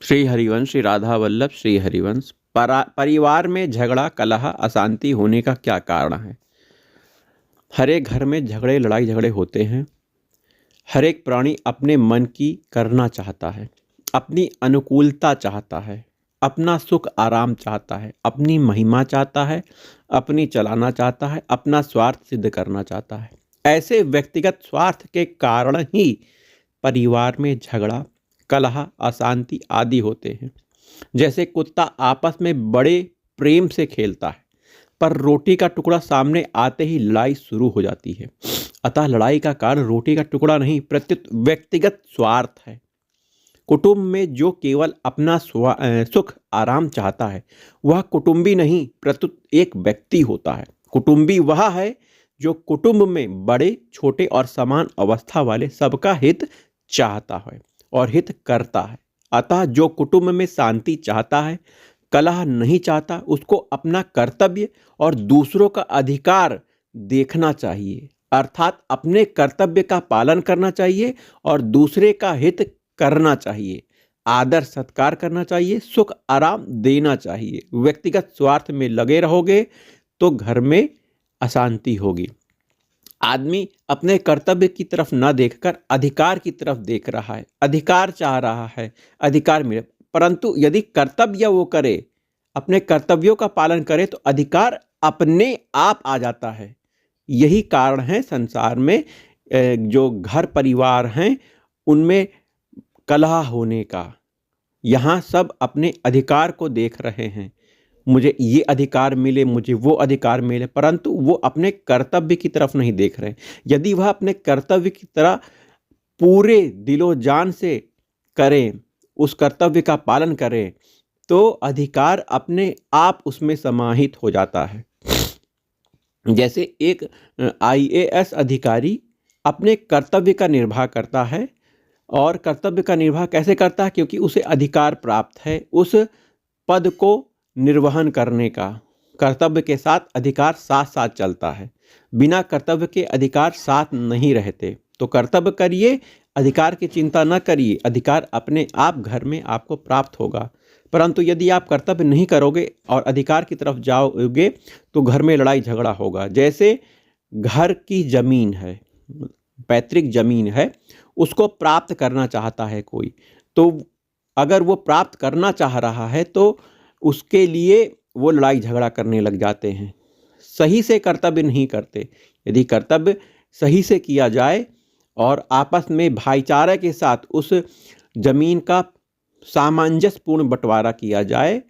श्री हरिवंश, श्री राधा वल्लभ, श्री हरिवंश। परिवार में झगड़ा, कलह, अशांति होने का क्या कारण है? हर एक घर में झगड़े, लड़ाई झगड़े होते हैं। हर एक प्राणी अपने मन की करना चाहता है, अपनी अनुकूलता चाहता है, अपना सुख आराम चाहता है, अपनी महिमा चाहता है, अपनी चलाना चाहता है, अपना स्वार्थ सिद्ध करना चाहता है। ऐसे व्यक्तिगत स्वार्थ के कारण ही परिवार में झगड़ा, कलह, अशांति आदि होते हैं। जैसे कुत्ता आपस में बड़े प्रेम से खेलता है, पर रोटी का टुकड़ा सामने आते ही लड़ाई शुरू हो जाती है। अतः लड़ाई का कारण रोटी का टुकड़ा नहीं, प्रत्युत व्यक्तिगत स्वार्थ है। कुटुंब में जो केवल अपना सुख आराम चाहता है, वह कुटुंबी नहीं, प्रत्युत एक व्यक्ति होता है। कुटुंबी वह है जो कुटुंब में बड़े, छोटे और समान अवस्था वाले सबका हित चाहता है और हित करता है। अतः जो कुटुंब में शांति चाहता है, कलह नहीं चाहता, उसको अपना कर्तव्य और दूसरों का अधिकार देखना चाहिए। अर्थात अपने कर्तव्य का पालन करना चाहिए और दूसरे का हित करना चाहिए, आदर सत्कार करना चाहिए, सुख आराम देना चाहिए। व्यक्तिगत स्वार्थ में लगे रहोगे तो घर में अशांति होगी। आदमी अपने कर्तव्य की तरफ न देखकर अधिकार की तरफ देख रहा है, अधिकार चाह रहा है, अधिकार मिले, परंतु यदि कर्तव्य वो करे, अपने कर्तव्यों का पालन करे, तो अधिकार अपने आप आ जाता है। यही कारण है संसार में जो घर परिवार हैं उनमें कलह होने का। यहाँ सब अपने अधिकार को देख रहे हैं, मुझे ये अधिकार मिले, मुझे वो अधिकार मिले, परंतु वो अपने कर्तव्य की तरफ नहीं देख रहे। यदि वह अपने कर्तव्य की तरह पूरे दिलो जान से करें, उस कर्तव्य का पालन करें, तो अधिकार अपने आप उसमें समाहित हो जाता है। जैसे एक IAS अधिकारी अपने कर्तव्य का निर्वाह करता है, और कर्तव्य का निर्वाह कैसे करता है? क्योंकि उसे अधिकार प्राप्त है उस पद को निर्वहन करने का। कर्तव्य के साथ अधिकार साथ साथ चलता है, बिना कर्तव्य के अधिकार साथ नहीं रहते। तो कर्तव्य करिए, अधिकार की चिंता न करिए, अधिकार अपने आप घर में आपको प्राप्त होगा। परंतु यदि आप कर्तव्य नहीं करोगे और अधिकार की तरफ जाओगे तो घर में लड़ाई झगड़ा होगा। जैसे घर की जमीन है, पैतृक जमीन है, उसको प्राप्त करना चाहता है कोई, तो अगर वो प्राप्त करना चाह रहा है तो उसके लिए वो लड़ाई झगड़ा करने लग जाते हैं, सही से कर्तव्य नहीं करते। यदि कर्तव्य सही से किया जाए और आपस में भाईचारे के साथ उस जमीन का सामंजस्यपूर्ण बंटवारा किया जाए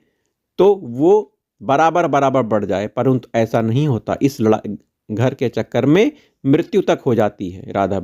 तो वो बराबर बराबर बढ़ जाए, परंतु ऐसा नहीं होता। इस घर के चक्कर में मृत्यु तक हो जाती है। राधा